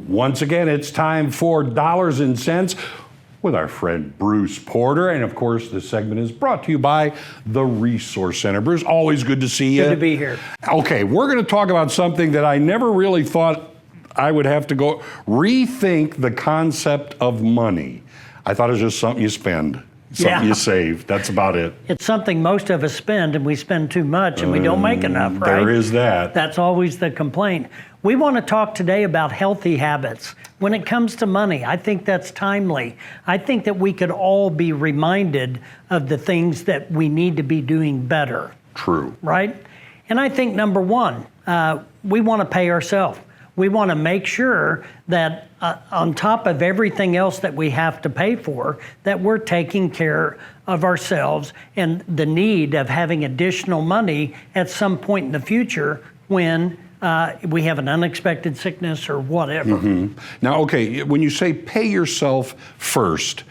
Once again, it's time for Dollars and Cents with our friend Bruce Porter. And of course, this segment is brought to you by the Resource Center. Bruce, always good to see you. Good to be here. Okay, we're going to talk about something that I never really thought I would have to go rethink the concept of money. I thought it was just something you spend. Something you save. That's about it. It's something most of us spend, and we spend too much, and we don't make enough, right? There is that. That's always the complaint. We want to talk today about healthy habits. When it comes to money, I think that's timely. I think that we could all be reminded of the things that we need to be doing better. True. Right? And I think number one, we want to pay ourselves. We want to make sure that on top of everything else that we have to pay for, that we're taking care of ourselves and the need of having additional money at some point in the future when we have an unexpected sickness or whatever. Mm-hmm. Now, okay, when you say pay yourself first,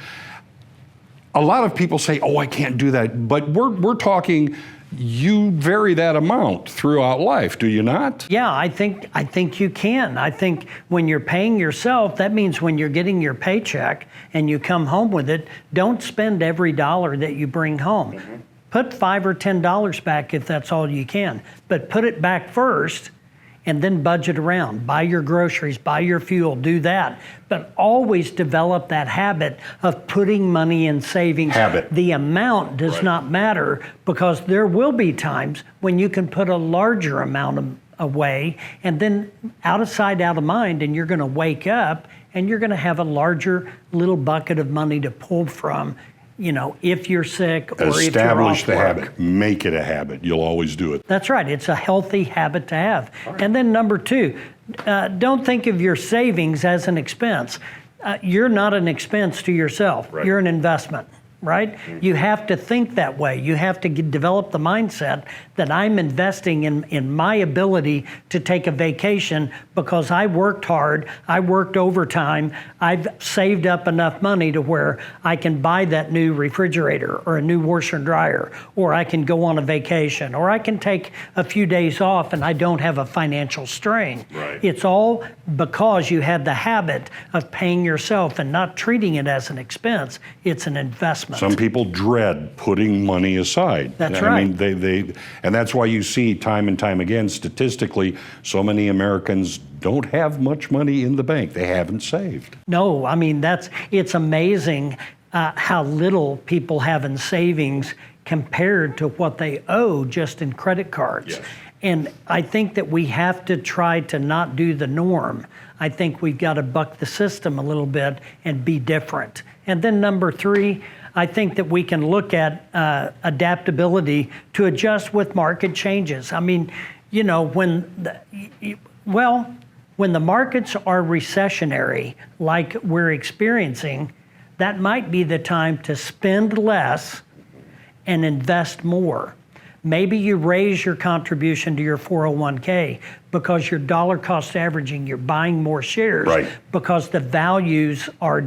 a lot of people say, oh, I can't do that. But we're talking, you vary that amount throughout life, do you not? Yeah, I think you can. I think when you're paying yourself, that means when you're getting your paycheck and you come home with it, don't spend every dollar that you bring home. Mm-hmm. Put $5 or $10 back if that's all you can, but put it back first and then budget around. Buy your groceries, buy your fuel, do that. But always develop that habit of putting money in savings. Habit. The amount does not matter, because there will be times when you can put a larger amount away, and then out of sight, out of mind, and you're gonna wake up and you're gonna have a larger little bucket of money to pull from, you know, if you're sick or if you're off work. Establish the habit. Make it a habit. You'll always do it. That's right. It's a healthy habit to have. Right. And then number two, don't think of your savings as an expense. You're not an expense to yourself. Right. You're an investment, right? Mm-hmm. You have to think that way. You have to develop the mindset that I'm investing in my ability to take a vacation because I worked hard, I worked overtime, I've saved up enough money to where I can buy that new refrigerator or a new washer and dryer, or I can go on a vacation, or I can take a few days off and I don't have a financial strain. Right. It's all because you have the habit of paying yourself and not treating it as an expense. It's an investment. Some people dread putting money aside. That's right. I mean, and that's why you see time and time again, statistically, so many Americans don't have much money in the bank. They haven't saved. No, I mean, it's amazing how little people have in savings compared to what they owe just in credit cards. Yes. And I think that we have to try to not do the norm. I think we've got to buck the system a little bit and be different. And then number three, I think that we can look at adaptability to adjust with market changes. I mean, you know, when the markets are recessionary, like we're experiencing, that might be the time to spend less and invest more. Maybe you raise your contribution to your 401k because you're dollar cost averaging, you're buying more shares, right, because the values are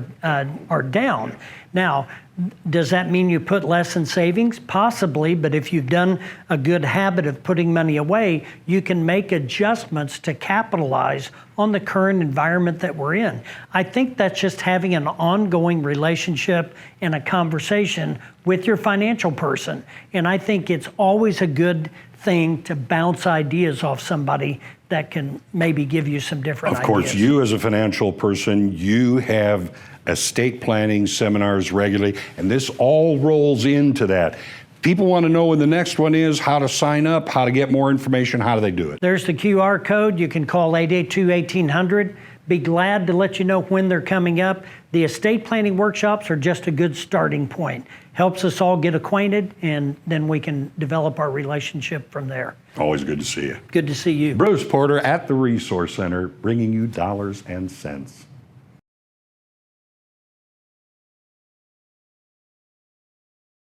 down. Now, does that mean you put less in savings? Possibly, but if you've done a good habit of putting money away, you can make adjustments to capitalize on the current environment that we're in. I think that's just having an ongoing relationship and a conversation with your financial person. And I think it's always a good thing to bounce ideas off somebody that can maybe give you some different ideas. Of course, you as a financial person, you have estate planning seminars regularly, and this all rolls into that. People want to know when the next one is, how to sign up, how to get more information. How do they do it? There's the QR code. You can call 882-1800. Be glad to let you know when they're coming up. The estate planning workshops are just a good starting point. Helps us all get acquainted, and then we can develop our relationship from there. Always good to see you. Good to see you. Bruce Porter at the Resource Center, bringing you Dollars and Cents.